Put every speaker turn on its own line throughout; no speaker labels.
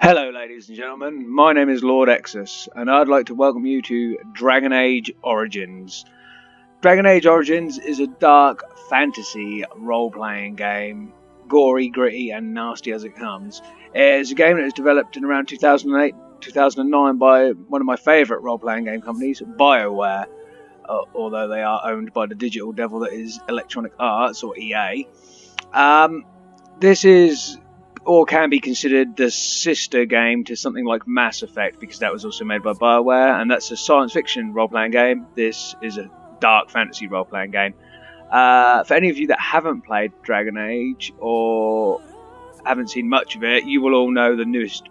Hello ladies and gentlemen, my name is Lord Exsus and I'd like to welcome you to Dragon Age Origins. Dragon Age Origins is a dark fantasy role-playing game, gory, gritty and nasty as it comes. It's a game that was developed in around 2008-2009 by one of my favourite role-playing game companies, BioWare, although they are owned by the digital devil that is Electronic Arts, or EA. This is or can be considered the sister game to something like Mass Effect, because that was also made by BioWare, and that's a science fiction role-playing game. This is a dark fantasy role-playing game. For any of you that haven't played Dragon Age or haven't seen much of it, you will all know the newest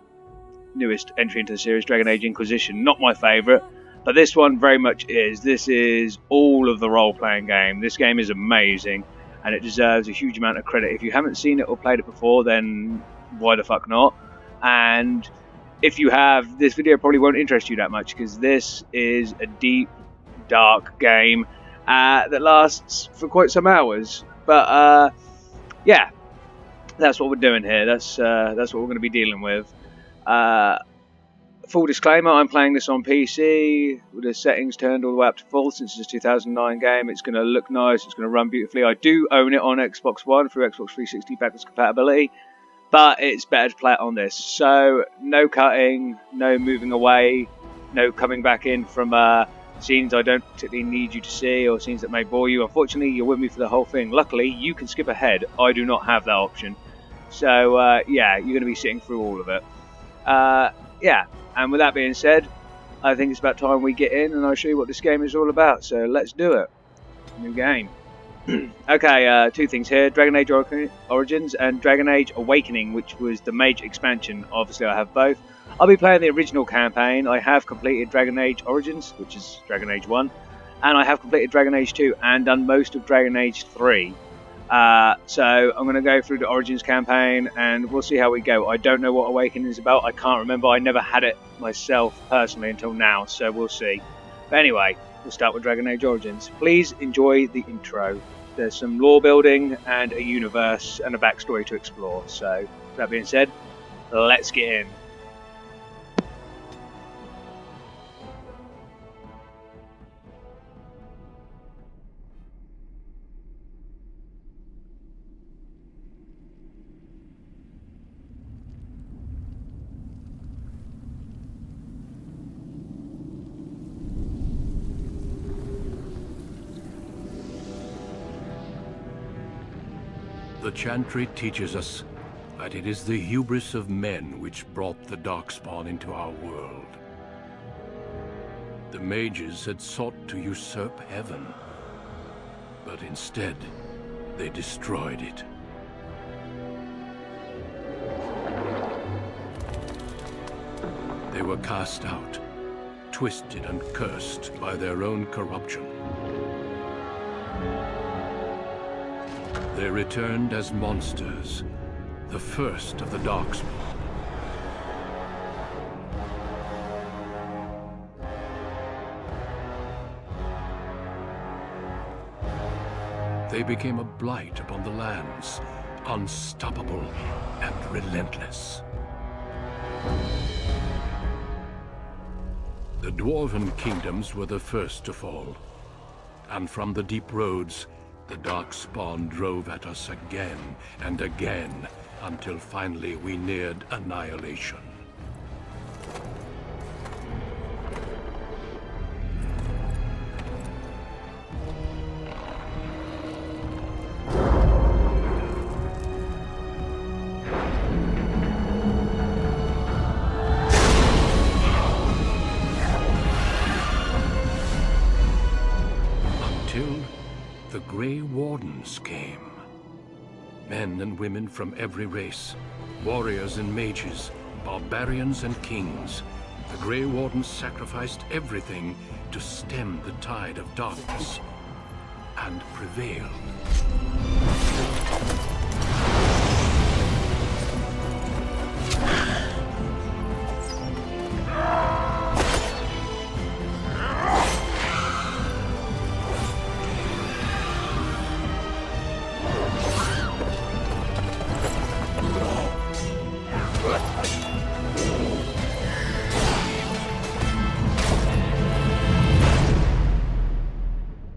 entry into the series, Dragon Age Inquisition. Not my favourite, but this one very much is. This is all of the role-playing game. This game is amazing, and it deserves a huge amount of credit. If you haven't seen it or played it before, then why the fuck not? And if you have, this video probably won't interest you that much, because this is a deep, dark game that lasts for quite some hours. But yeah, that's what we're doing here. That's what we're going to be dealing with. Full disclaimer, I'm playing this on PC with the settings turned all the way up to full. Since it's a 2009 game, it's going to look nice, it's going to run beautifully. I do own it on Xbox One through Xbox 360 backwards compatibility, but it's better to play it on this. So no cutting, no moving away, no coming back in from scenes I don't particularly need you to see, or scenes that may bore you. Unfortunately, you're with me for the whole thing. Luckily, you can skip ahead. I do not have that option. So yeah, you're going to be sitting through all of it. Yeah. And with that being said, I think it's about time we get in and I'll show you what this game is all about. So let's do it. New game. Okay, two things here. Dragon Age Origins and Dragon Age Awakening, which was the major expansion. Obviously, I have both. I'll be playing the original campaign. I have completed Dragon Age Origins, which is Dragon Age 1. And I have completed Dragon Age 2 and done most of Dragon Age 3. So I'm going to go through the Origins campaign and we'll see how we go. I don't know what Awakening is about. I can't remember. I never had it myself personally until now, so we'll see. But anyway, we'll start with Dragon Age Origins. Please enjoy the intro. There's some lore building and a universe and a backstory to explore. So that being said, let's get in.
The Chantry teaches us that it is the hubris of men which brought the Darkspawn into our world. The mages had sought to usurp heaven, but instead they destroyed it. They were cast out, twisted and cursed by their own corruption. They returned as monsters, the first of the Darkspawn. They became a blight upon the lands, unstoppable and relentless. The Dwarven kingdoms were the first to fall, and from the deep roads, the Darkspawn drove at us again and again, until finally we neared annihilation. The Grey Wardens came. Men and women from every race, warriors and mages, barbarians and kings. The Grey Wardens sacrificed everything to stem the tide of darkness, and prevailed.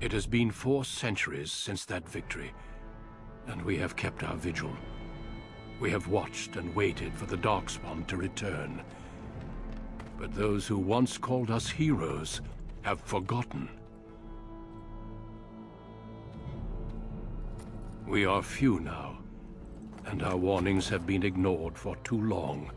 It has been 4 centuries since that victory, and we have kept our vigil. We have watched and waited for the Darkspawn to return. But those who once called us heroes have forgotten. We are few now, and our warnings have been ignored for too long.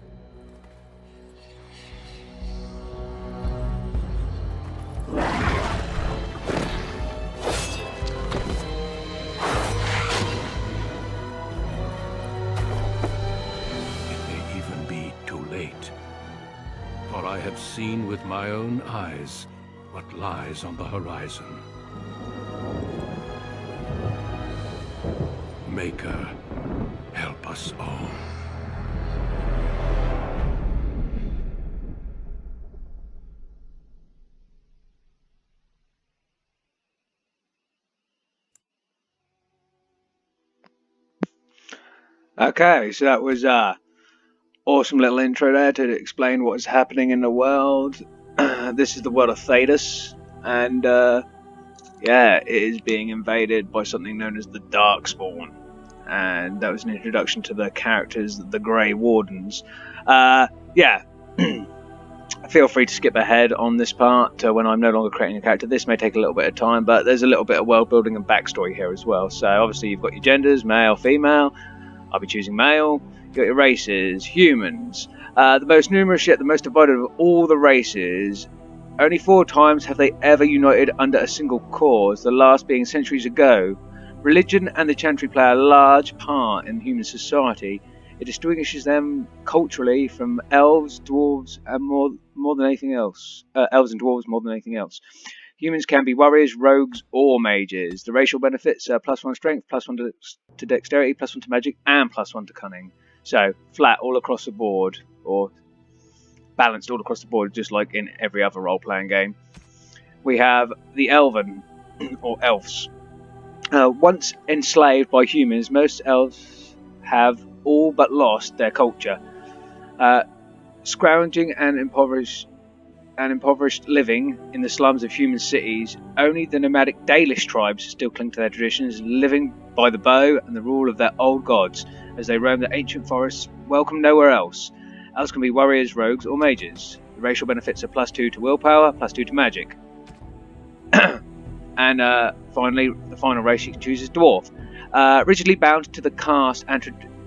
For I have seen with my own eyes what lies on the horizon. Maker, help us all.
Okay, so that was awesome little intro there to explain what is happening in the world. This is the world of Thedas, and yeah, it is being invaded by something known as the Darkspawn, and that was an introduction to the characters, the Grey Wardens. Yeah, feel free to skip ahead on this part to when I'm no longer creating a character. This may take a little bit of time, but there's a little bit of world building and backstory here as well. So obviously you've got your genders, male, female. I'll be choosing male. You've got your races, humans. The most numerous yet the most divided of all the races. Only 4 times have they ever united under a single cause, the last being centuries ago. Religion and the chantry play a large part in human society. It distinguishes them culturally from elves, dwarves, and more than anything else. Elves and dwarves more than anything else. Humans can be warriors, rogues, or mages. The racial benefits are +1 strength, +1 to dexterity, +1 to magic, and +1 to cunning. So flat all across the board, or balanced all across the board, just like in every other role-playing game. We have the Elven, or elves. Once enslaved by humans, most elves have all but lost their culture. Scrounging and impoverished living in the slums of human cities, only the nomadic Dalish tribes still cling to their traditions, living by the bow and the rule of their old gods as they roam the ancient forests, welcome nowhere else. Elves can be warriors, rogues, or mages. The racial benefits are +2 to willpower, +2 to magic. And finally, the final race you can choose is dwarf. Rigidly bound to the caste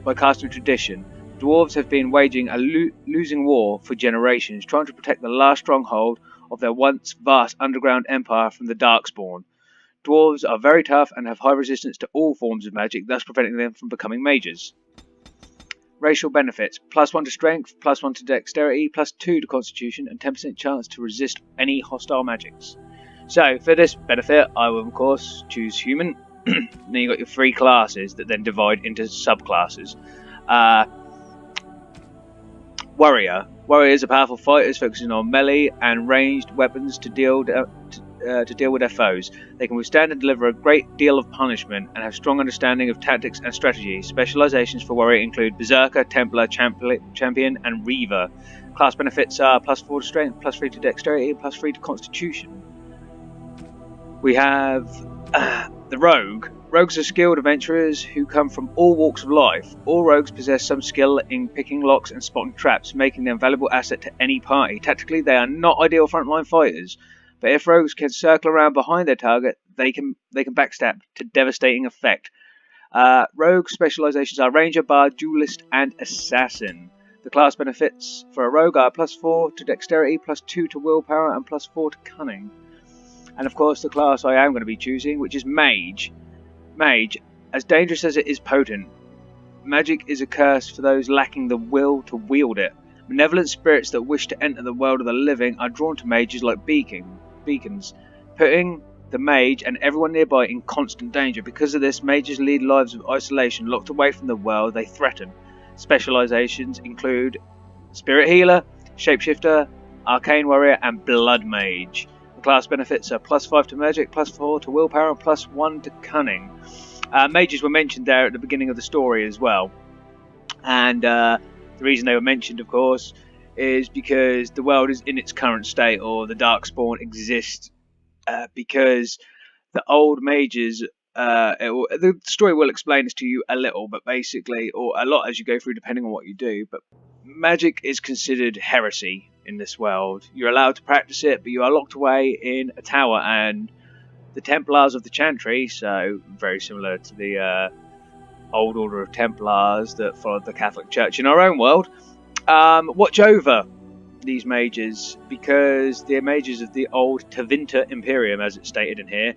by caste and tradition, dwarves have been waging a losing war for generations, trying to protect the last stronghold of their once vast underground empire from the Darkspawn. Dwarves are very tough and have high resistance to all forms of magic, thus preventing them from becoming mages. Racial benefits: +1 to strength, +1 to dexterity, +2 to constitution, and 10% chance to resist any hostile magics. So, for this benefit, I will of course choose human. Then you've got your 3 classes that then divide into subclasses. Warrior. Warriors are powerful fighters focusing on melee and ranged weapons to deal with their foes. They can withstand and deliver a great deal of punishment and have strong understanding of tactics and strategy. Specializations for warrior include Berserker, Templar, Champion, and Reaver. Class benefits are +4 to strength, +3 to dexterity, and +3 to constitution. We have the Rogue. Rogues are skilled adventurers who come from all walks of life. All rogues possess some skill in picking locks and spotting traps, making them a valuable asset to any party. Tactically, they are not ideal frontline fighters, but if rogues can circle around behind their target, they can backstab to devastating effect. Rogue specializations are Ranger, Bard, Duelist, and Assassin. The class benefits for a rogue are +4 to dexterity, +2 to willpower, and +4 to cunning. And of course, the class I am going to be choosing, which is Mage. Mage, as dangerous as it is potent, magic is a curse for those lacking the will to wield it. Benevolent spirits that wish to enter the world of the living are drawn to mages like beacons, putting the mage and everyone nearby in constant danger. Because of this, mages lead lives of isolation, locked away from the world they threaten. Specializations include Spirit Healer, Shapeshifter, Arcane Warrior, and Blood Mage. The class benefits are +5 to magic, +4 to willpower, and +1 to cunning. Mages were mentioned there at the beginning of the story as well. And the reason they were mentioned, of course, is because the world is in its current state, or the Darkspawn exists because the old mages. The story will explain this to you a little, but basically, or a lot as you go through, depending on what you do. But magic is considered heresy in this world. You're allowed to practice it, but you are locked away in a tower, and the Templars of the Chantry, so very similar to the old order of Templars that followed the Catholic Church in our own world, watch over these mages, because the mages of the old Tevinter Imperium, as it's stated in here,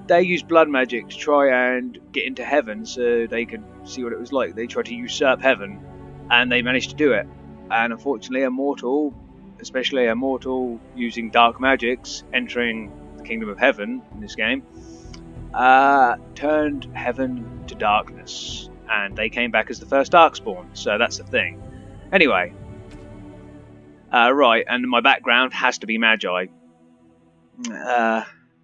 they use blood magic to try and get into heaven so they could see what it was like. They tried to usurp heaven, and they managed to do it. And unfortunately, a mortal, especially a mortal using dark magics, entering the kingdom of heaven in this game, turned heaven to darkness, and they came back as the first Darkspawn. So that's the thing. Anyway, right, and my background has to be magi.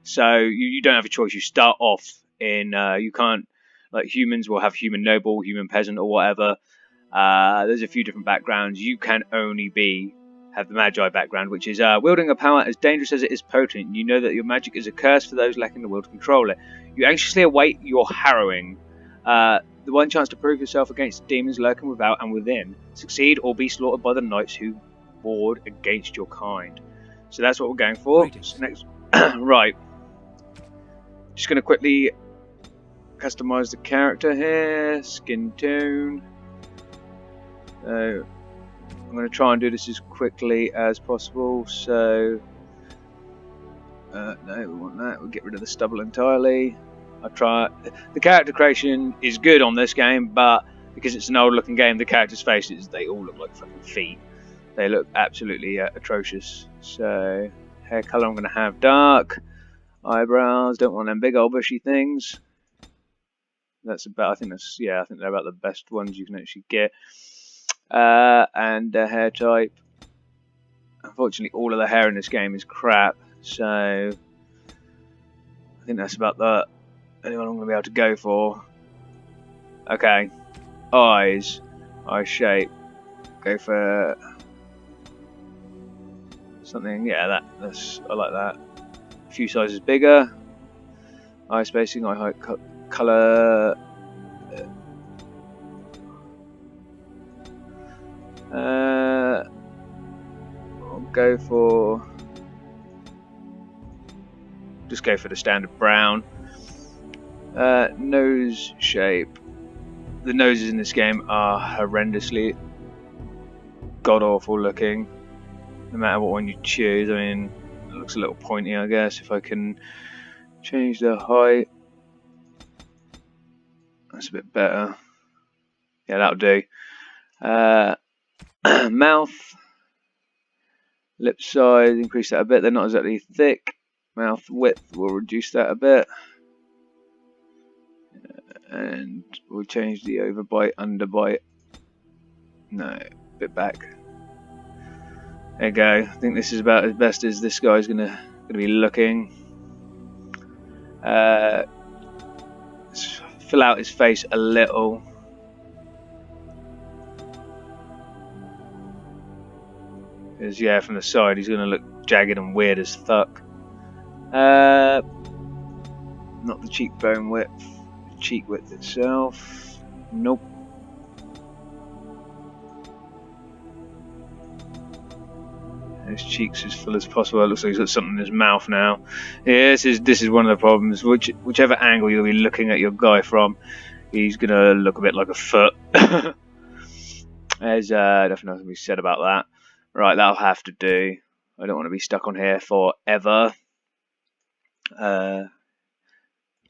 So you don't have a choice. You start off in you can't, like, humans will have human noble, human peasant, or whatever. There's a few different backgrounds. You can only have the magi background, which is wielding a power as dangerous as it is potent. You know that your magic is a curse for those lacking the will to control it. You anxiously await your harrowing. The one chance to prove yourself against demons lurking without and within. Succeed or be slaughtered by the knights who ward against your kind. So that's what we're going for. So next, right. Just going to quickly customize the character here. Skin tone. So I'm going to try and do this as quickly as possible. So no, we want that. We'll get rid of the stubble entirely. I'll try. The character creation is good on this game, but because it's an old looking game, the characters' faces, they all look like fucking feet. They look absolutely atrocious. So hair color, I'm going to have dark. Eyebrows, don't want them big old bushy things. That's about, I think they're about the best ones you can actually get. And hair type. Unfortunately, all of the hair in this game is crap, so I think that's about the only one I'm going to be able to go for. Okay, eyes, eye shape. Go for something. Yeah, that's I like that. A few sizes bigger. Eye spacing, eye height, color. I'll go for. Just go for the standard brown. Nose shape. The noses in this game are horrendously god awful looking. No matter what one you choose. I mean, it looks a little pointy, I guess. If I can change the height, that's a bit better. Yeah, that'll do. Mouth, lip size, increase that a bit. They're not exactly thick. Mouth width, we'll reduce that a bit. And we'll change the overbite, underbite. No, a bit back. There you go. I think this is about as best as this guy's gonna be looking. Let's fill out his face a little. Because yeah, from the side he's gonna look jagged and weird as fuck. Not the cheekbone width, the cheek width itself. Nope. His cheeks as full as possible. It looks like he's got something in his mouth now. Yeah, this is one of the problems. Whichever angle you'll be looking at your guy from, he's gonna look a bit like a foot. There's nothing else to be said about that. Right, that'll have to do. I don't want to be stuck on here forever.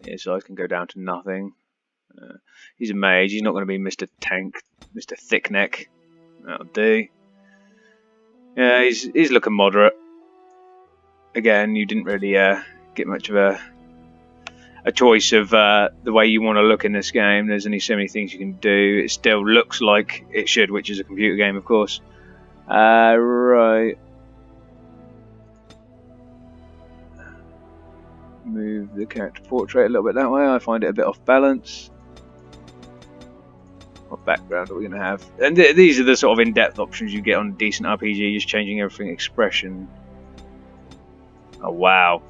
His eyes can go down to nothing. He's a mage. He's not going to be Mr. Tank, Mr. Thickneck. That'll do. Yeah, he's looking moderate. Again, you didn't really get much of a choice of the way you want to look in this game. There's only so many things you can do. It still looks like it should, which is a computer game, of course. Right. Move the character portrait a little bit that way. I find it a bit off balance. What background are we going to have? And these are the sort of in-depth options you get on a decent RPG, just changing everything. Expression. Oh, wow.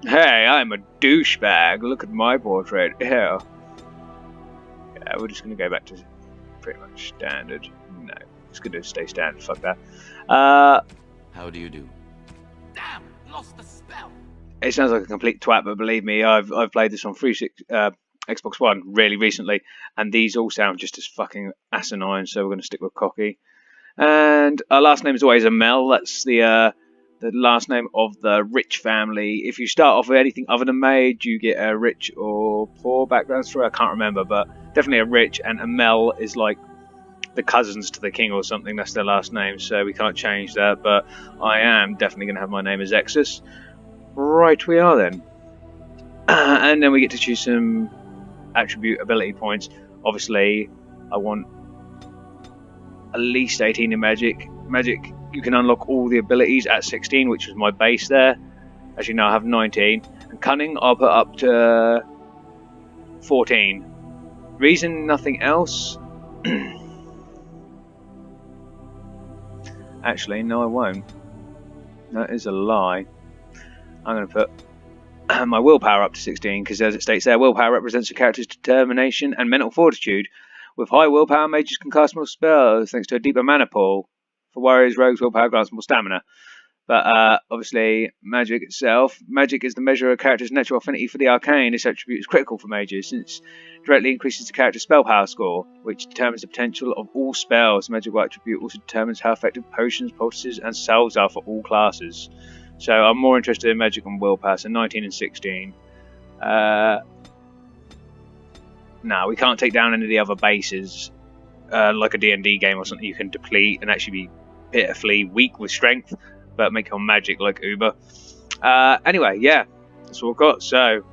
Hey, I'm a douchebag. Look at my portrait. Yeah, we're just going to go back to pretty much standard. No, it's going to stay standard. Fuck that.
How do you do?
Damn, lost the spell.
It sounds like a complete twat, but believe me, I've played this on Xbox One really recently, and these all sound just as fucking asinine. So we're going to stick with cocky. And our last name is always a Mel. That's the last name of the rich family. If you start off with anything other than mage, you get a rich or poor background story. I can't remember, but definitely a rich, and a Mel is like the cousins to the king or something. That's their last name, so we can't change that. But I am definitely going to have my name as Exsus. Right, we are then. And then we get to choose some attribute ability points. Obviously, I want at least 18 in magic. Magic, you can unlock all the abilities at 16, which was my base there. As you know, I have 19. And cunning, I'll put up to 14. Reason, nothing else. Actually, no, I won't. That is a lie. I'm going to put my willpower up to 16, because as it states there, willpower represents a character's determination and mental fortitude. With high willpower, mages can cast more spells thanks to a deeper mana pool. For warriors, rogues, willpower grants more stamina. But obviously, magic itself. Magic is the measure of a character's natural affinity for the arcane. This attribute is critical for mages, since it directly increases the character's spell power score, which determines the potential of all spells. The magical attribute also determines how effective potions, poultices, and salves are for all classes. So I'm more interested in magic and willpower, so 19 and 16. No, we can't take down any of the other bases, like a D&D game or something. You can deplete and actually be pitifully weak with strength, but make it on magic like Uber. Anyway, yeah, that's what we've got. So,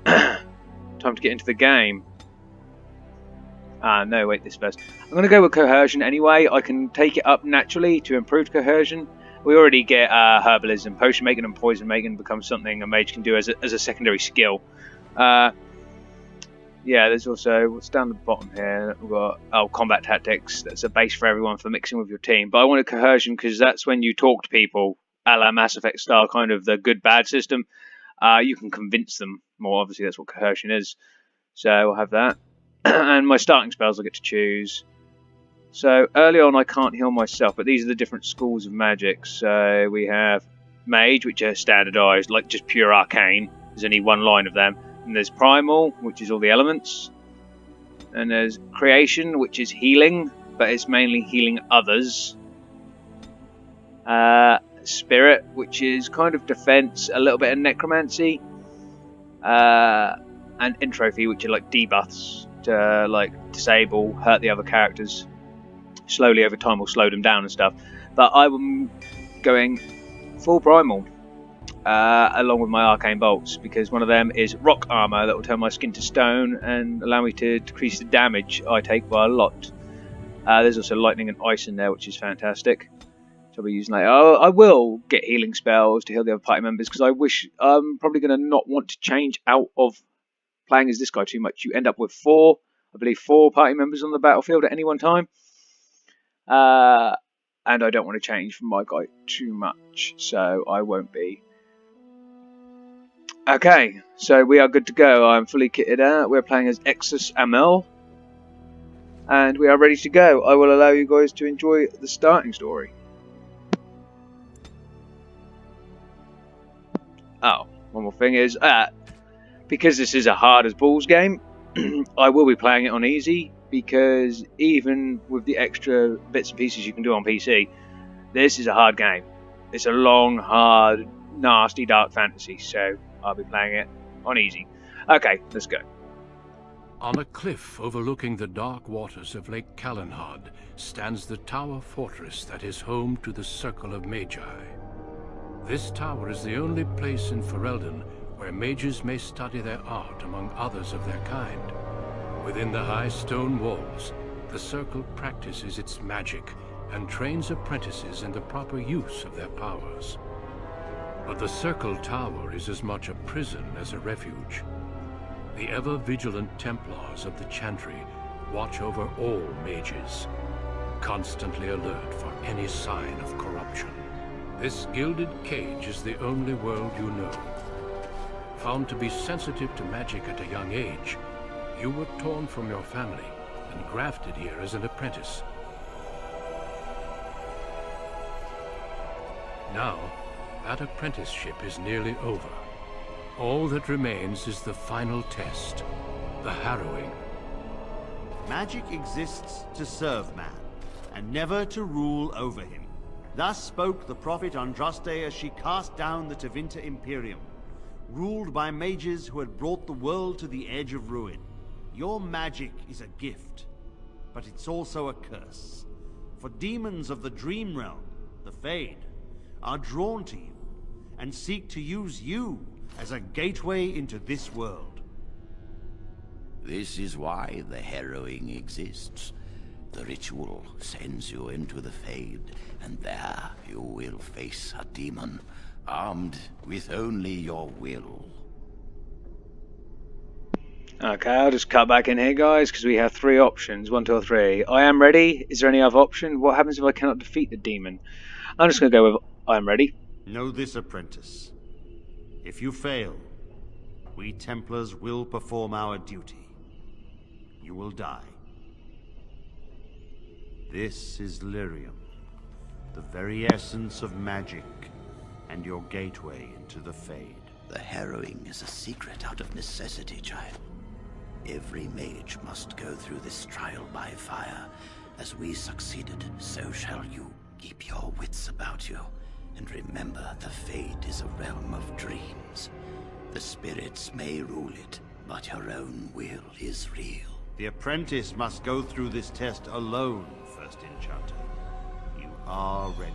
time to get into the game. No, wait, this first. I'm going to go with coercion anyway. I can take it up naturally to improve coercion. We already get herbalism, potion making, and poison making becomes something a mage can do as a secondary skill. Yeah, there's also, what's down the bottom here, we've got combat tactics. That's a base for everyone for mixing with your team. But I wanted coercion because that's when you talk to people, a la Mass Effect style, kind of the good-bad system. You can convince them more. Obviously, that's what coercion is. So I'll have that. And my starting spells I get to choose. So early on I can't heal myself, but these are the different schools of magic. So we have Mage, which are standardised, like just pure arcane. There's only one line of them. And there's Primal, which is all the elements. And there's Creation, which is healing, but it's mainly healing others. Spirit, which is kind of defense, a little bit of necromancy. And Entropy, which are like debuffs to like disable, hurt the other characters. Slowly over time will slow them down and stuff. But I'm going full Primal. Along with my arcane bolts, because one of them is rock armor that will turn my skin to stone and allow me to decrease the damage I take by a lot. There's also lightning and ice in there, which is fantastic. So I'll be using later. I will get healing spells to heal the other party members, because I'm probably going to not want to change out of playing as this guy too much. You end up with four party members on the battlefield at any one time. And I don't want to change from my guy too much, so I won't be. Okay, so we are good to go. I'm fully kitted out. We're playing as Exsus Amel. And we are ready to go. I will allow you guys to enjoy the starting story. Oh, one more thing is, because this is a hard as balls game, I will be playing it on easy, because even with the extra bits and pieces you can do on PC, this is a hard game. It's a long, hard, nasty, dark fantasy, so I'll be playing it on easy. Okay, let's go.
On a cliff overlooking the dark waters of Lake Calenhad stands the tower fortress that is home to the Circle of Magi. This tower is the only place in Ferelden where mages may study their art among others of their kind. Within the high stone walls, the Circle practices its magic and trains apprentices in the proper use of their powers. But the Circle Tower is as much a prison as a refuge. The ever-vigilant Templars of the Chantry watch over all mages, constantly alert for any sign of corruption. This gilded cage is the only world you know. Found to be sensitive to magic at a young age, you were torn from your family and grafted here as an apprentice. Now, that apprenticeship is nearly over. All that remains is the final test, the harrowing.
Magic exists to serve man, and never to rule over him. Thus spoke the prophet Andraste as she cast down the Tevinter Imperium, ruled by mages who had brought the world to the edge of ruin. Your magic is a gift, but it's also a curse. For demons of the Dream Realm, the Fade, are drawn to you, and seek to use you as a gateway into this world.
This is why the harrowing exists. The ritual sends you into the Fade, and there you will face a demon, armed with only your will.
Okay, I'll just cut back in here, guys, because we have 3 options. 1, 2, or 3. I am ready. Is there any other option? What happens if I cannot defeat the demon? I'm just going to go with I am ready.
Know this, apprentice. If you fail, we Templars will perform our duty. You will die. This is Lyrium, the very essence of magic, and your gateway into the Fade.
The harrowing is a secret out of necessity, child. Every mage must go through this trial by fire. As we succeeded, so shall you. Keep your wits about you, and remember the Fade is a realm of dreams. The spirits may rule it, but your own will is real.
The apprentice must go through this test alone, First Enchanter. You are ready.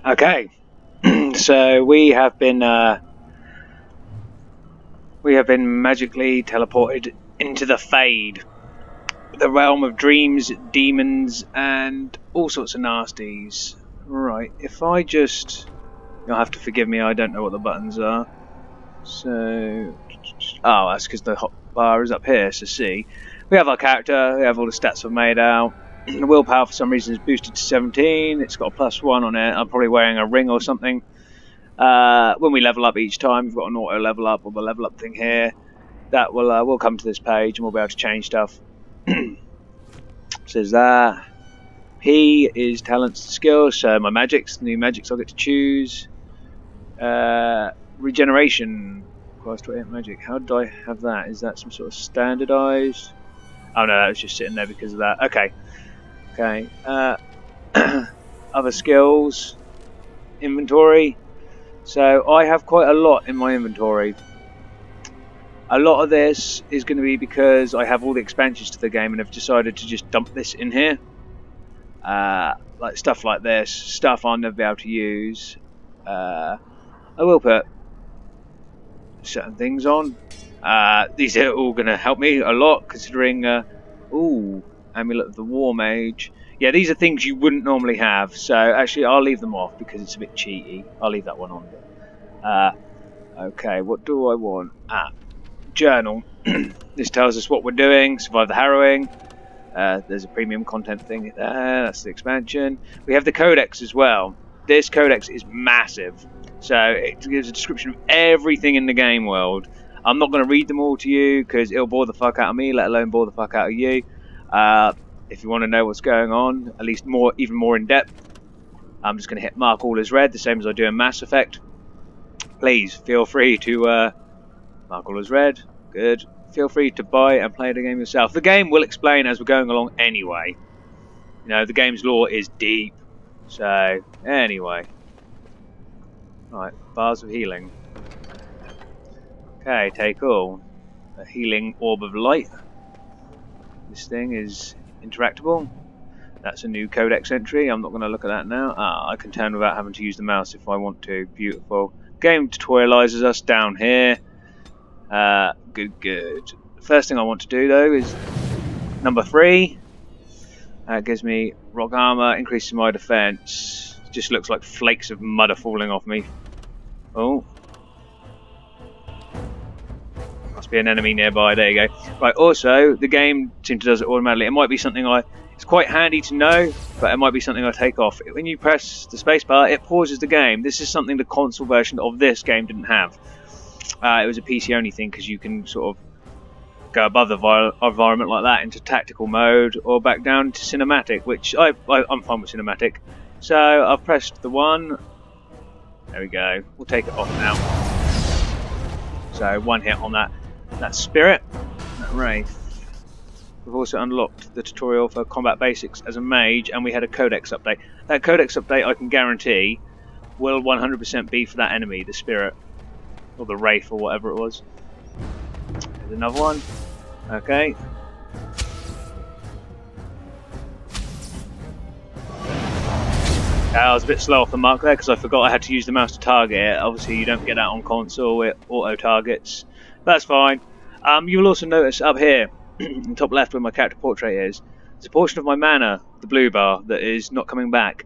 Okay, so we have been magically teleported into the Fade, the realm of dreams, demons, and all sorts of nasties. Right, if I just, you'll have to forgive me, I don't know what the buttons are. So, oh, that's because the hot bar is up here. So see, we have our character, we have all the stats we've made out. The willpower for some reason is boosted to 17. It's got a +1 on it. I'm probably wearing a ring or something. When we level up each time, we've got an auto level up or the level up thing here. That will we'll come to this page and we'll be able to change stuff. Says that P is talents and skills. So my magics, new magics I'll get to choose. Regeneration. Requires 28 magic. How did I have that? Is that some sort of standardized? Oh no, that was just sitting there because of that. Okay. Okay, other skills, inventory. So I have quite a lot in my inventory. A lot of this is going to be because I have all the expansions to the game and I've decided to just dump this in here. Like stuff like this, stuff I'll never be able to use. I will put certain things on. These are all going to help me a lot considering... ooh. Amulet of the War Mage. Yeah, these are things you wouldn't normally have, so actually I'll leave them off because it's a bit cheaty. I'll leave that one on. Okay, what do I want? Journal. This tells us what we're doing. Survive the harrowing. There's a premium content thing there. That's the expansion. We have the codex as well. This codex is massive, so it gives a description of everything in the game world. I'm not going to read them all to you because it'll bore the fuck out of me, let alone bore the fuck out of you. If you want to know what's going on, at least even more in depth, I'm just going to hit mark all as read, the same as I do in Mass Effect. Please feel free to mark all as read. Good. Feel free to buy and play the game yourself. The game will explain as we're going along anyway. You know, the game's lore is deep. So, anyway. Right, bars of healing. Okay, take all. A healing orb of light. This thing is interactable. That's a new codex entry. I'm not going to look at that now. I can turn without having to use the mouse if I want to. Beautiful. Game tutorializes us down here. Good. First thing I want to do though is number 3. That gives me rock armor, increases my defense. Just looks like flakes of mud are falling off me. Oh. Must be an enemy nearby. There you go. Right, also, the game seems to does it automatically. It might be something it's quite handy to know, but it might be something I take off. When you press the spacebar, it pauses the game. This is something the console version of this game didn't have. It was a PC only thing because you can sort of go above the environment like that into tactical mode or back down to cinematic, which I'm fine with cinematic. So I've pressed the 1. There we go. We'll take it off now. So 1 hit on that spirit, that wraith. We've also unlocked the tutorial for combat basics as a mage, and we had a codex update. That codex update, I can guarantee, will 100% be for that enemy, the spirit, or the wraith, or whatever it was. There's another one. Okay. I was a bit slow off the mark there because I forgot I had to use the mouse to target it. Obviously, you don't get that on console, it auto targets. That's fine. You'll also notice up here, in the top left where my character portrait is, there's a portion of my mana, the blue bar, that is not coming back.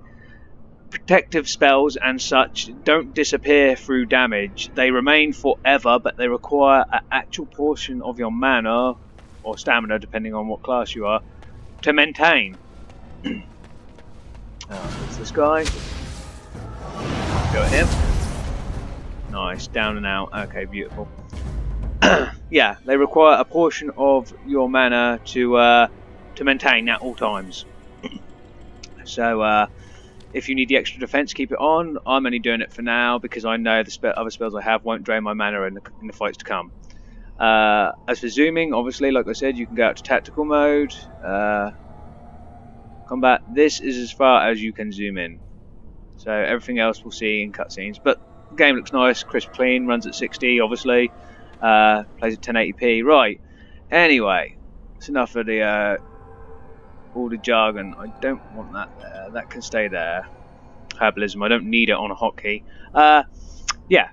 Protective spells and such don't disappear through damage. They remain forever, but they require an actual portion of your mana, or stamina, depending on what class you are, to maintain. What's this guy? Go at him. Nice, down and out. Okay, beautiful. Yeah, they require a portion of your mana to maintain at all times. So if you need the extra defense, keep it on. I'm only doing it for now because I know the other spells I have won't drain my mana in the fights to come. As for zooming, obviously, like I said, you can go out to tactical mode. Combat. This is as far as you can zoom in. So everything else we'll see in cutscenes. But the game looks nice, crisp, clean, runs at 60, obviously. Plays at 1080p. Right. Anyway, it's enough of the all the jargon. I don't want that there. That can stay there. Herbalism. I don't need it on a hotkey. Yeah.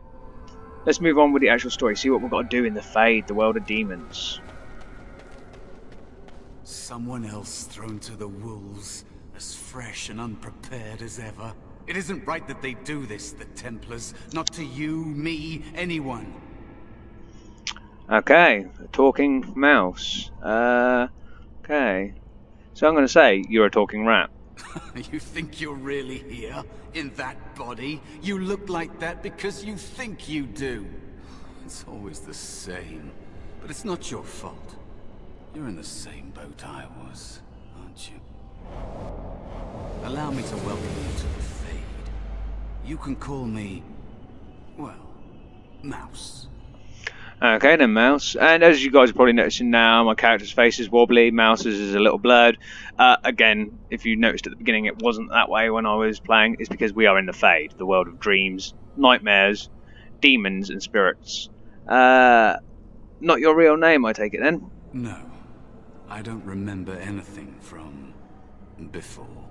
Let's move on with the actual story. See what we've got to do in the Fade, the world of demons.
Someone else thrown to the wolves, as fresh and unprepared as ever. It isn't right that they do this, the Templars. Not to you, me, anyone.
Okay, a talking mouse. Okay. So I'm going to say you're a talking rat.
You think you're really here? In that body? You look like that because you think you do. It's always the same. But it's not your fault. You're in the same boat I was, aren't you? Allow me to welcome you to the Fade. You can call me, well, Mouse.
Okay then, Mouse. And as you guys are probably noticing now, my character's face is wobbly, Mouse's is a little blurred. Again, if you noticed at the beginning it wasn't that way when I was playing, it's because we are in the Fade, the world of dreams, nightmares, demons and spirits. Not your real name, I take it then?
No. I don't remember anything from before.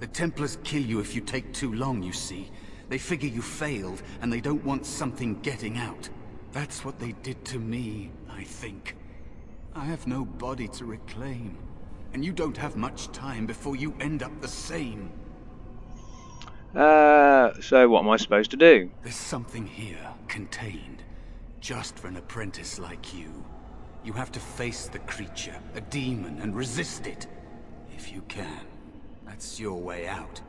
The Templars kill you if you take too long, you see. They figure you failed, and they don't want something getting out. That's what they did to me, I think. I have no body to reclaim, and you don't have much time before you end up the same.
So what am I supposed to do?
There's something here, contained, just for an apprentice like you. You have to face the creature, a demon, and resist it. If you can. That's your way out.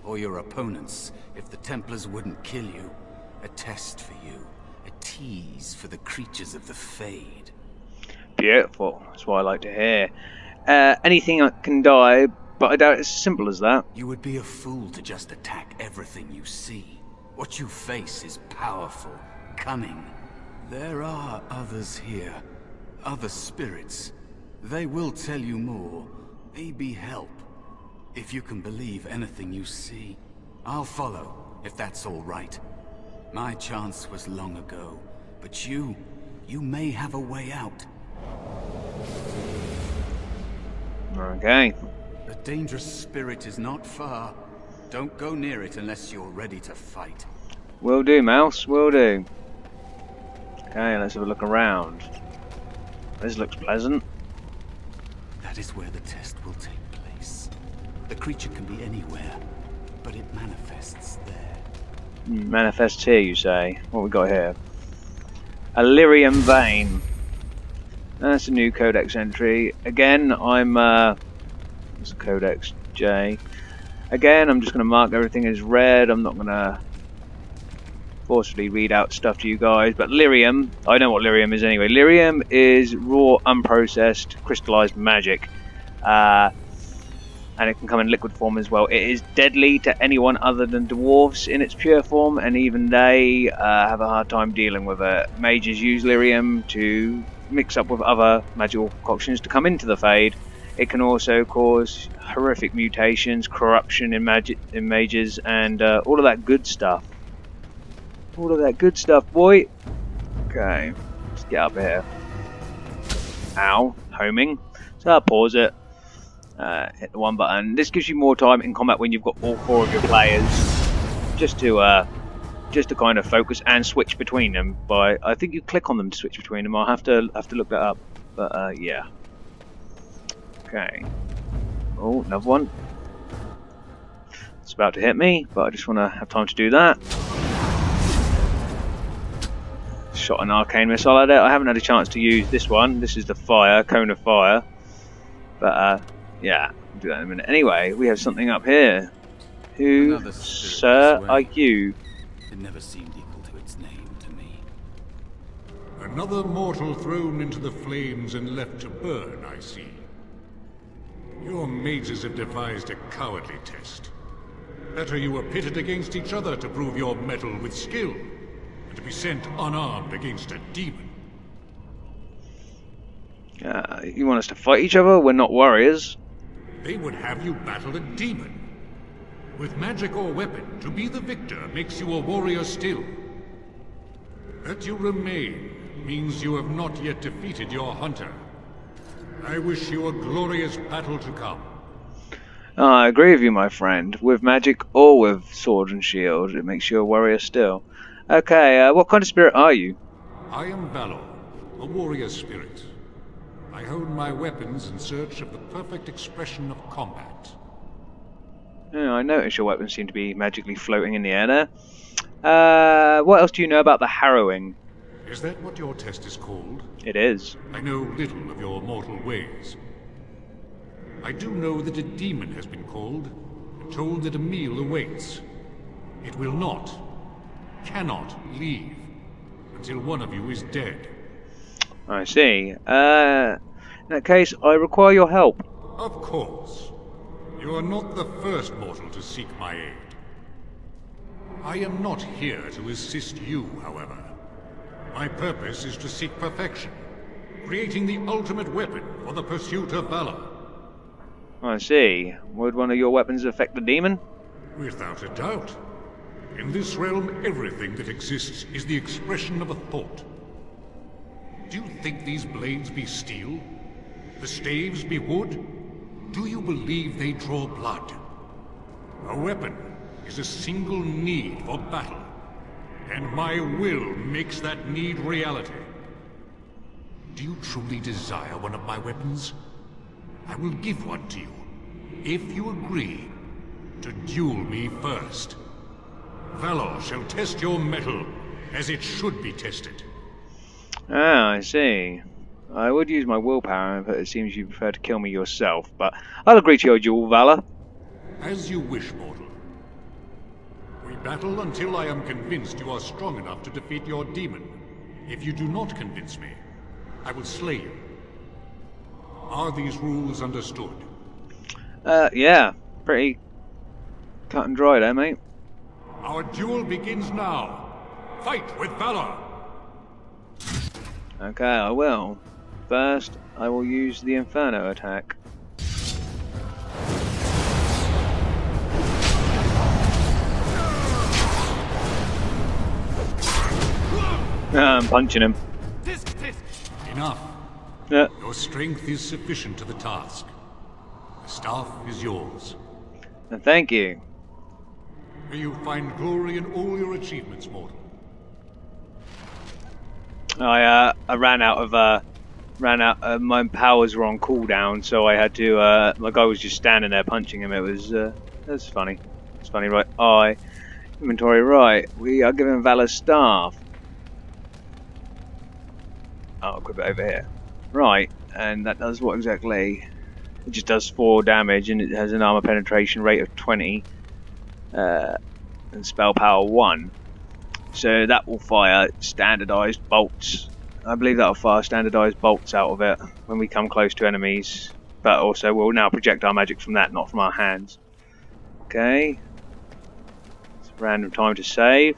Or your opponents, if the Templars wouldn't kill you. A test for you. A tease for the creatures of the Fade.
Beautiful. That's what I like to hear. Anything I can die, but I doubt it's as simple as that.
You would be a fool to just attack everything you see. What you face is powerful, cunning. There are others here. Other spirits. They will tell you more. Maybe help. If you can believe anything you see. I'll follow, if that's all right. My chance was long ago, but you may have a way out.
Okay.
A dangerous spirit is not far. Don't go near it unless you're ready to fight.
Will do, Mouse. Will do. Okay, let's have a look around. This looks pleasant.
That is where the test will take place. The creature can be anywhere, but it manifests there.
Manifests here, you say? What we got here? A lyrium vein. That's a new codex entry. Again, it's a codex J. Again, I'm just going to mark everything as red. I'm not going to forcefully read out stuff to you guys. But lyrium, I know what lyrium is anyway. Lyrium is raw, unprocessed, crystallized magic. And it can come in liquid form as well. It is deadly to anyone other than dwarves in its pure form, and even they have a hard time dealing with it. Mages use lyrium to mix up with other magical concoctions to come into the Fade. It can also cause horrific mutations, corruption in mages, and all of that good stuff. All of that good stuff, boy. Okay, let's get up here. Ow, homing. So I'll pause it. Hit the one button. This gives you more time in combat when you've got all four of your players, just to kind of focus and switch between them. By I think you click on them to switch between them. I'll have to look that up. But yeah. Okay. Oh, another one. It's about to hit me, but I just want to have time to do that. Shot an arcane missile at it. I haven't had a chance to use this one. This is the fire, cone of fire. But yeah, I'll do that in a minute. Anyway, we have something up here. Who, sir, are you?
It never seemed equal to its name to me.
Another mortal thrown into the flames and left to burn, I see. Your mages have devised a cowardly test. Better you were pitted against each other to prove your mettle with skill, and to be sent unarmed against a demon.
You want us to fight each other? We're not warriors.
They would have you battle a demon. With magic or weapon, to be the victor makes you a warrior still. That you remain means you have not yet defeated your hunter. I wish you a glorious battle to come.
I agree with you, my friend. With magic or with sword and shield, it makes you a warrior still. Okay, what kind of spirit are you?
I am Valor, a warrior spirit. I hone my weapons in search of the perfect expression of combat.
Yeah, I noticed your weapons seem to be magically floating in the air there. What else do you know about the harrowing?
Is that what your test is called?
It is.
I know little of your mortal ways. I do know that a demon has been called, and told that a meal awaits. It will not, cannot leave, until one of you is dead.
I see. In that case, I require your help.
Of course. You are not the first mortal to seek my aid. I am not here to assist you, however. My purpose is to seek perfection, creating the ultimate weapon for the pursuit of valor.
I see. Would one of your weapons affect the demon?
Without a doubt. In this realm, everything that exists is the expression of a thought. Do you think these blades be steel? The staves be wood? Do you believe they draw blood? A weapon is a single need for battle, and my will makes that need reality. Do you truly desire one of my weapons? I will give one to you, if you agree to duel me first. Valor shall test your mettle as it should be tested.
Ah, I see. I would use my willpower, but it seems you prefer to kill me yourself. But I'll agree to your duel, Valor.
As you wish, mortal. We battle until I am convinced you are strong enough to defeat your demon. If you do not convince me, I will slay you. Are these rules understood?
Yeah. Pretty cut and dry there, mate.
Our duel begins now. Fight with valor!
Okay, I will. First, I will use the Inferno attack. I'm punching him.
Enough.
Yeah.
Your strength is sufficient to the task. The staff is yours.
And thank you.
May you find glory in all your achievements, mortal.
I ran out of my powers were on cooldown, so I had to my guy was just standing there punching him. It was funny. It's funny, right? Inventory, right. We are given Valor Staff. I'll equip it over here. Right, and that does what exactly? It just does 4 damage, and it has an armor penetration rate of 20, and spell power 1. So that will fire standardized bolts. I believe that will fire standardized bolts out of it when we come close to enemies. But also we'll now project our magic from that, not from our hands. Okay. It's a random time to save.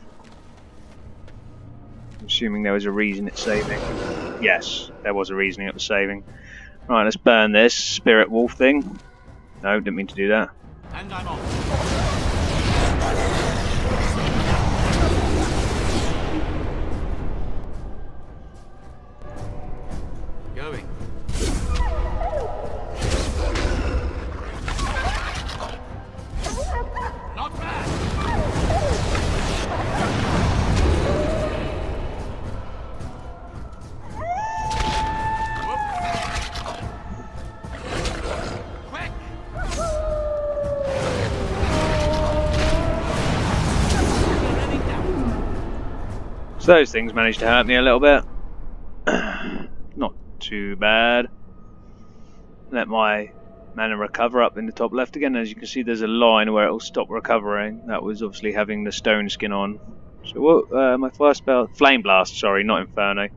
I'm assuming there was a reason it's saving. Yes, there was a reason it was saving. Right, let's burn this spirit wolf thing. No, didn't mean to do that.
And I'm off.
Going.
Not bad. Quick.
So those things managed to hurt me a little bit. Not too bad. Let my mana recover up in the top left again. As you can see, there's a line where it will stop recovering. That was obviously having the stone skin on. So what? My first spell, Flame Blast. Sorry, not Inferno.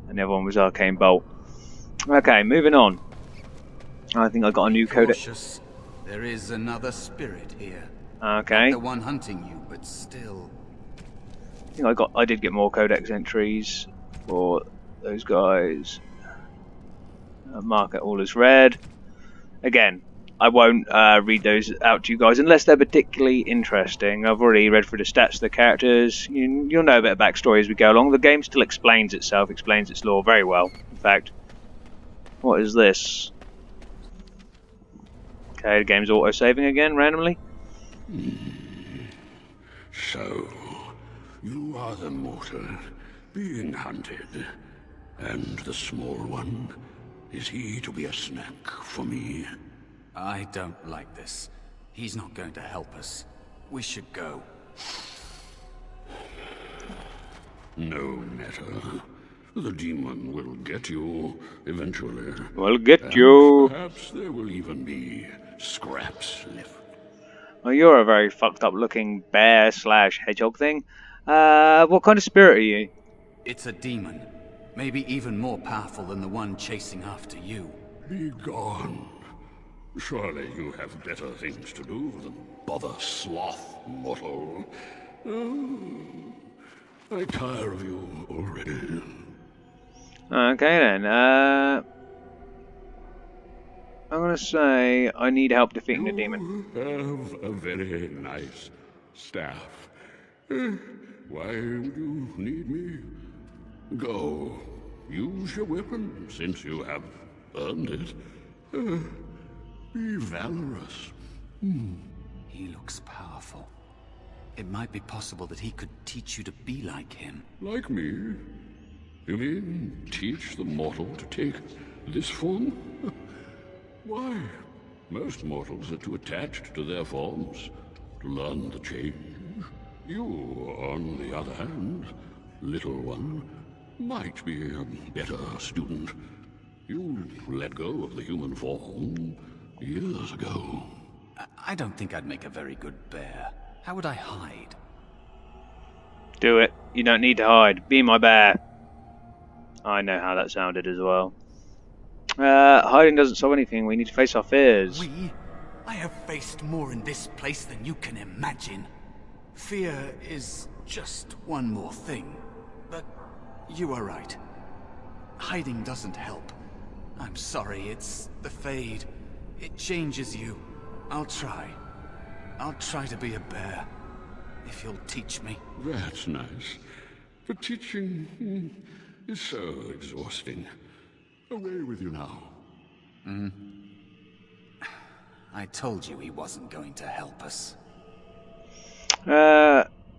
And the other one was Arcane Bolt. Okay, moving on. I think I got a new codex.
Cautious. There is another spirit here.
Okay.
Not the one hunting you, but still.
I think I did get more codex entries for those guys. Mark it all as read. Again, I won't read those out to you guys unless they're particularly interesting. I've already read through the stats of the characters. You'll know a bit of backstory as we go along. The game still explains itself, explains its lore very well. In fact, what is this? Okay, the game's auto-saving again, randomly.
So, you are the mortal being hunted. And the small one, is he to be a snack for me?
I don't like this. He's not going to help us. We should go.
No matter. The demon will get you eventually.
We'll get
And
you.
perhaps there will even be scraps left.
Well, you're a very fucked up looking bear / hedgehog thing. What kind of spirit are you?
It's a demon. Maybe even more powerful than the one chasing after you.
Be gone. Surely you have better things to do than bother sloth, mortal. I tire of you already.
Okay then, I'm gonna say I need help defeating the demon.
You have a very nice staff. Why would you need me? Go. Use your weapon, since you have earned it. Be valorous.
He looks powerful. It might be possible that he could teach you to be like him.
Like me? You mean teach the mortal to take this form? Why? Most mortals are too attached to their forms to learn the change. You, on the other hand, little one, might be a better student. You let go of the human form years ago.
I don't think I'd make a very good bear. How would I hide?
Do it. You don't need to hide. Be my bear. I know how that sounded as well. Hiding doesn't solve anything. We need to face our fears.
I have faced more in this place than you can imagine. Fear is just one more thing. But you are right. Hiding doesn't help. I'm sorry, it's the Fade. It changes you. I'll try. I'll try to be a bear. If you'll teach me.
That's nice. But teaching is so exhausting. Away with you now.
I told you he wasn't going to help us.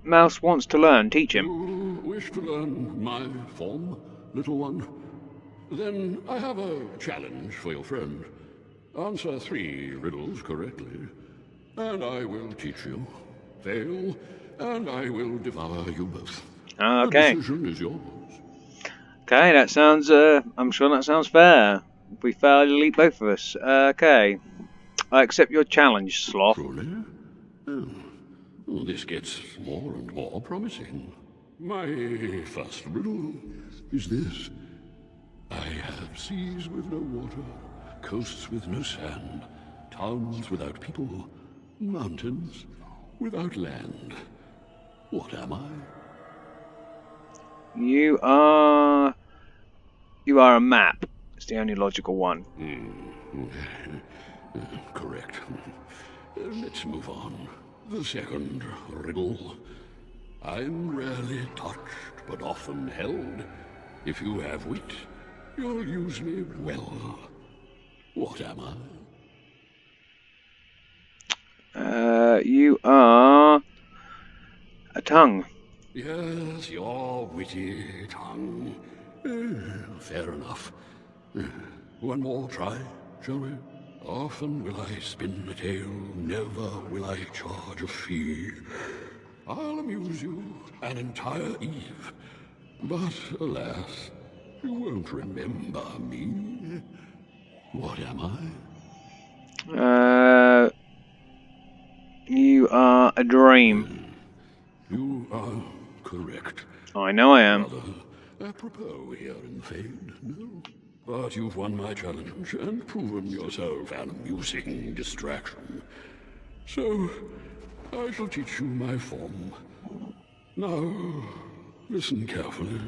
Mouse wants to learn. Teach him.
You wish to learn my form, little one? Then I have a challenge for your friend. Answer 3 riddles correctly, and I will teach you. Fail, and I will devour you both.
Okay.
The decision is yours.
Okay, that sounds, I'm sure that sounds fair. If we fail, you'll eat both of us. Okay. I accept your challenge, Sloth.
Truly? Oh. Well, this gets more and more promising. My first riddle is this. I have seas with no water, coasts with no sand, towns without people, mountains without land. What am I?
You are a map. It's the only logical one.
Correct. Let's move on. The second riddle. I'm rarely touched, but often held. If you have wit, you'll use me well. What am I?
You are a tongue.
Yes, your witty tongue. Fair enough. One more try, shall we? Often will I spin a tale, never will I charge a fee. I'll amuse you an entire eve, but alas, you won't remember me. What am I?
You are a dream.
You are correct.
I know I am.
Rather apropos here in the Fade, no? But you've won my challenge and proven yourself an amusing distraction. So, I shall teach you my form. Now, listen carefully.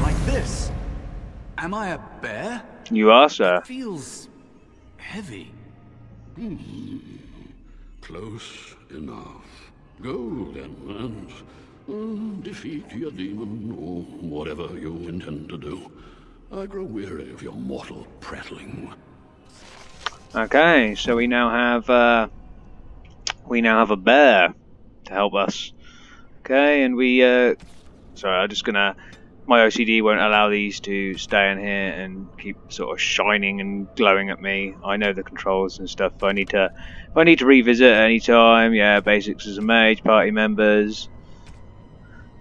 Like this? Am I a bear?
You are, sir.
It feels heavy.
Close enough. Go then, and defeat your demon, or whatever you intend to do. I grow weary of your mortal prattling.
Okay, so we now have a bear to help us. Okay, and sorry, I'm just gonna. My OCD won't allow these to stay in here and keep sort of shining and glowing at me. I know the controls and stuff. If I need to revisit at any time, yeah, basics as a mage, party members.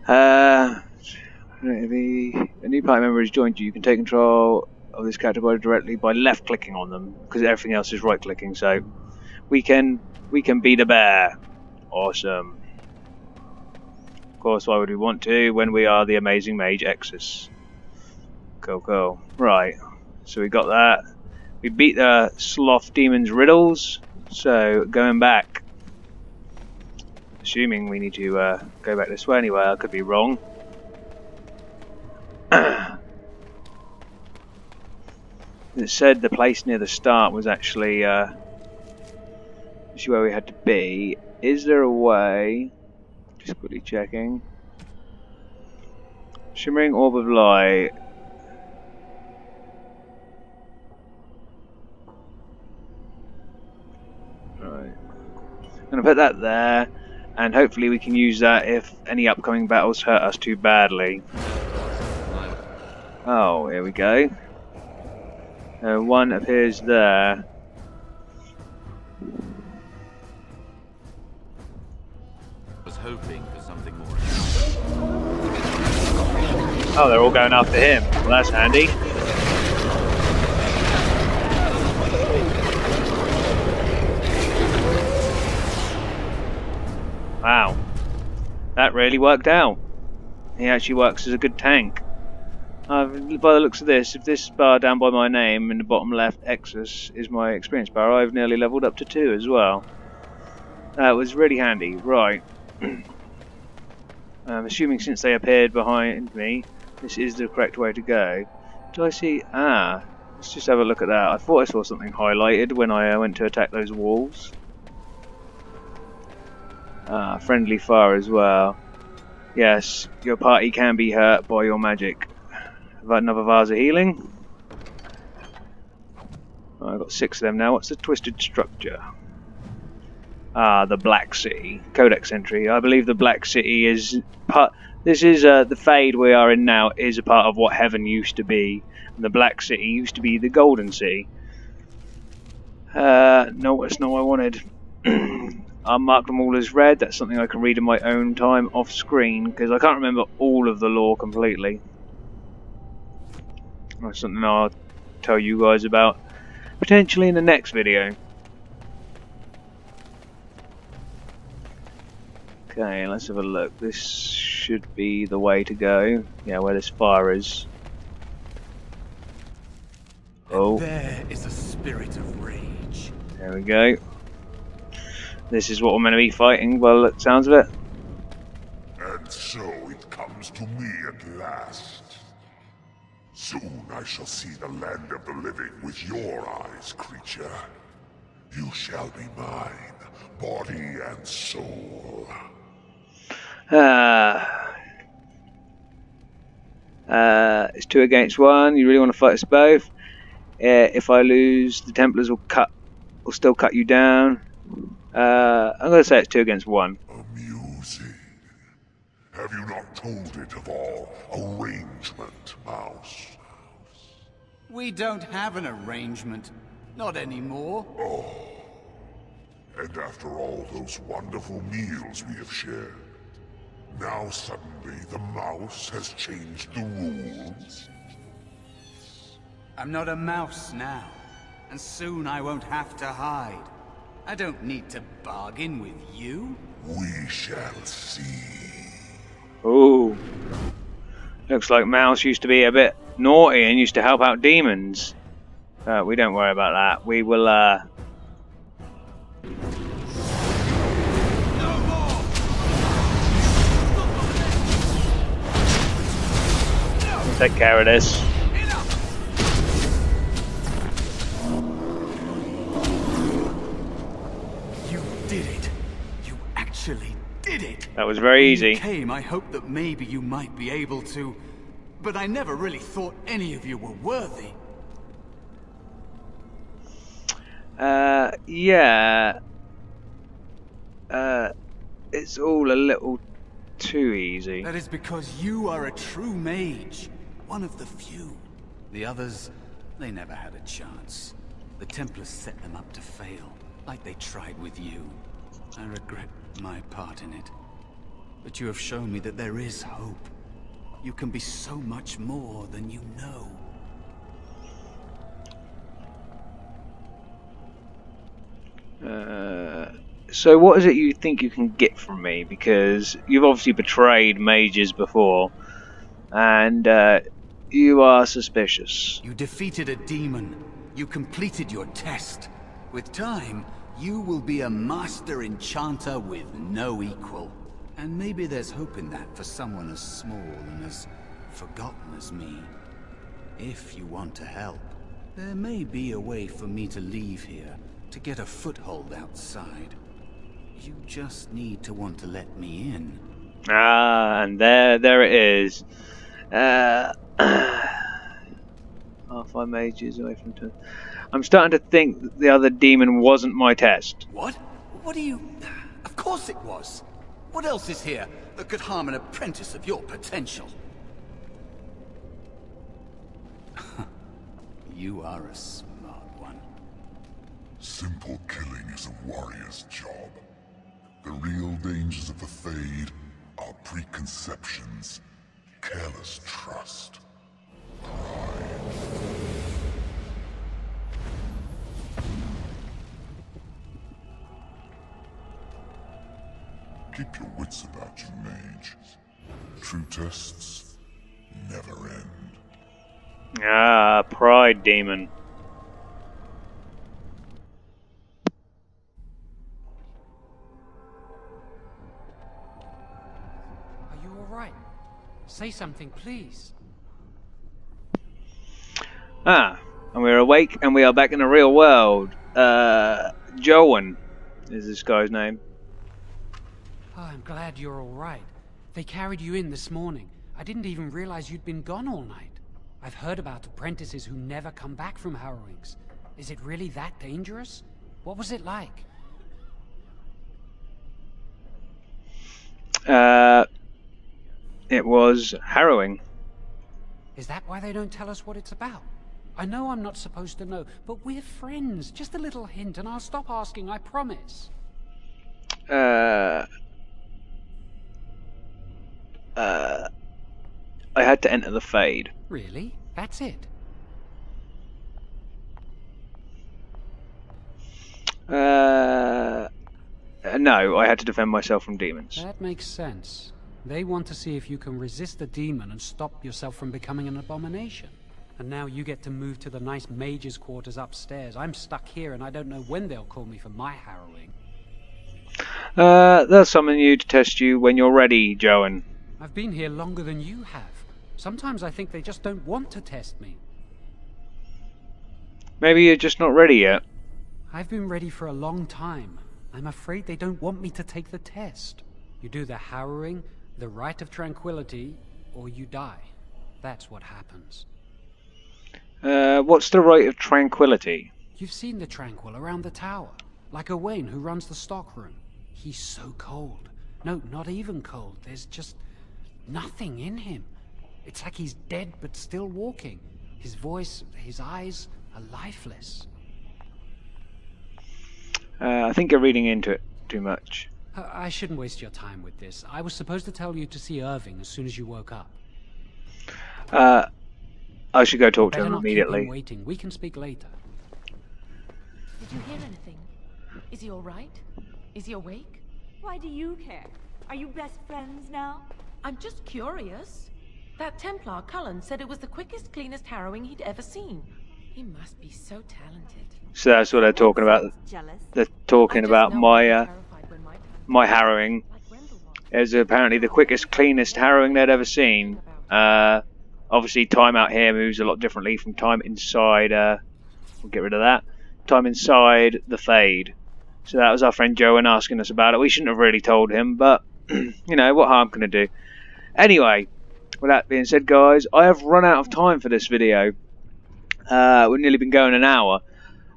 A new party member has joined you. You can take control of this character directly by left clicking on them, because everything else is right clicking. So we can beat a bear. Awesome. Of course, why would we want to when we are the amazing mage Exsus? Cool. Right. So we got that. We beat the sloth demon's riddles. So going back. Assuming we need to go back this way anyway. I could be wrong. It said the place near the start was actually where we had to be. Is there a way? Just quickly checking. Shimmering orb of light. Right. I'm gonna put that there, and hopefully we can use that if any upcoming battles hurt us too badly. Oh, here we go. One appears there.
Was hoping for something more.
Oh, they're all going after him. Well, that's handy. Wow. That really worked out. He actually works as a good tank. By the looks of this, if this bar down by my name in the bottom left, Exsus, is my experience bar, I've nearly leveled up to 2 as well. That was really handy. Right. I'm assuming since they appeared behind me, this is the correct way to go. Do I see... let's just have a look at that. I thought I saw something highlighted when I went to attack those walls. Friendly fire as well. Yes, your party can be hurt by your magic. Another vase of healing. I've got 6 of them now. What's the twisted structure? Ah, the Black City. Codex entry. I believe the Black City is part... This is, the Fade we are in now is a part of what Heaven used to be. And the Black City used to be the Golden City. No, that's not what I wanted. I marked them all as red. That's something I can read in my own time off screen, because I can't remember all of the lore completely. That's something I'll tell you guys about potentially in the next video. Okay, let's have a look. This should be the way to go. Yeah, where this fire is. Oh.
There is a spirit of rage.
There we go. This is what we're meant to be fighting, well, it sounds of it.
And so it comes to me at last. Soon I shall see the land of the living with your eyes, creature. You shall be mine, body and soul.
It's 2 against 1. You really want to fight us both? If I lose, the Templars will still cut you down. I'm going to say it's 2 against 1.
Amusing. Have you not told it of our arrangement, Mouse?
We don't have an arrangement. Not anymore.
Oh. And after all those wonderful meals we have shared, now suddenly the mouse has changed the rules?
I'm not a mouse now, and soon I won't have to hide. I don't need to bargain with you.
We shall see.
Ooh. Looks like Mouse used to be a bit naughty and used to help out demons. We don't worry about that. We will, we'll take care of this.
You did it. You actually did it.
That was very
When you
easy.
came, I hoped that maybe you might be able to, but I never really thought any of you were worthy.
Yeah. It's all a little too easy.
That is because you are a true mage. One of the few. The others, they never had a chance. The Templars set them up to fail, like they tried with you. I regret my part in it. But you have shown me that there is hope. You can be so much more than you know.
So what is it you think you can get from me? Because you've obviously betrayed mages before, and you are suspicious.
You defeated a demon. You completed your test. With time, you will be a master enchanter with no equal. And maybe there's hope in that for someone as small and as forgotten as me. If you want to help, there may be a way for me to leave here, to get a foothold outside. You just need to want to let me in.
Ah, and there it is. Half my mages away from turn. I'm starting to think that the other demon wasn't my test.
What? What do you... Of course it was. What else is here that could harm an apprentice of your potential? You are a smart one.
Simple killing is a warrior's job. The real dangers of the Fade are preconceptions, careless trust, pride. Keep your wits about you, mage. True tests never end.
Ah, pride demon.
Are you all right? Say something, please.
Ah, and we're awake and we are back in the real world. Joan is this guy's name.
Oh, I'm glad you're all right. They carried you in this morning. I didn't even realize you'd been gone all night. I've heard about apprentices who never come back from harrowings. Is it really that dangerous? What was it like?
It was harrowing.
Is that why they don't tell us what it's about? I know I'm not supposed to know, but we're friends. Just a little hint and I'll stop asking, I promise.
I had to enter the Fade.
Really? That's it?
No, I had to defend myself from demons.
That makes sense. They want to see if you can resist a demon and stop yourself from becoming an abomination. And now you get to move to the nice mage's quarters upstairs. I'm stuck here and I don't know when they'll call me for my harrowing.
They'll summon you to test you when you're ready, Joan.
I've been here longer than you have. Sometimes I think they just don't want to test me.
Maybe you're just not ready yet.
I've been ready for a long time. I'm afraid they don't want me to take the test. You do the harrowing, the rite of tranquility, or you die. That's what happens.
What's the rite of tranquility?
You've seen the Tranquil around the tower. Like Owain, who runs the stockroom. He's so cold. No, not even cold. There's just nothing in him. It's like he's dead but still walking. His voice, his eyes are lifeless.
I think you're reading into it too much.
I shouldn't waste your time with this. I was supposed to tell you to see Irving as soon as you woke up.
I should go talk to
Better
him
not keep
immediately.
him waiting. We can speak later.
Did you hear anything? Is he all right? Is he awake?
Why do you care? Are you best friends now?
I'm just curious. That Templar, Cullen, said it was the quickest, cleanest harrowing he'd ever seen. He must be so talented.
So that's what they're talking about.
Jealous?
They're talking about my harrowing. It was apparently the quickest, cleanest harrowing they'd ever seen. Obviously, time out here moves a lot differently from time inside. We'll get rid of that. Time inside the Fade. So that was our friend Joan asking us about it. We shouldn't have really told him, but you know, what harm can it do? Anyway, with that being said, guys, I have run out of time for this video. We've nearly been going an hour.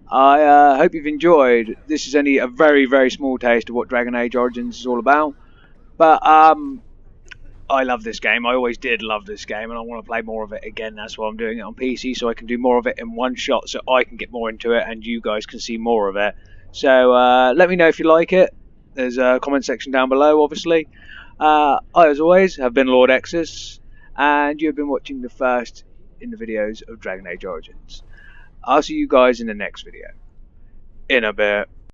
I hope you've enjoyed. This is only a very, very small taste of what Dragon Age Origins is all about. But I love this game. I always did love this game, and I want to play more of it again. That's why I'm doing it on PC, so I can do more of it in one shot, so I can get more into it, and you guys can see more of it. So let me know if you like it. There's a comment section down below, obviously. I, as always, have been Lord Exsus, and you have been watching the first in the videos of Dragon Age Origins. I'll see you guys in the next video. In a bit.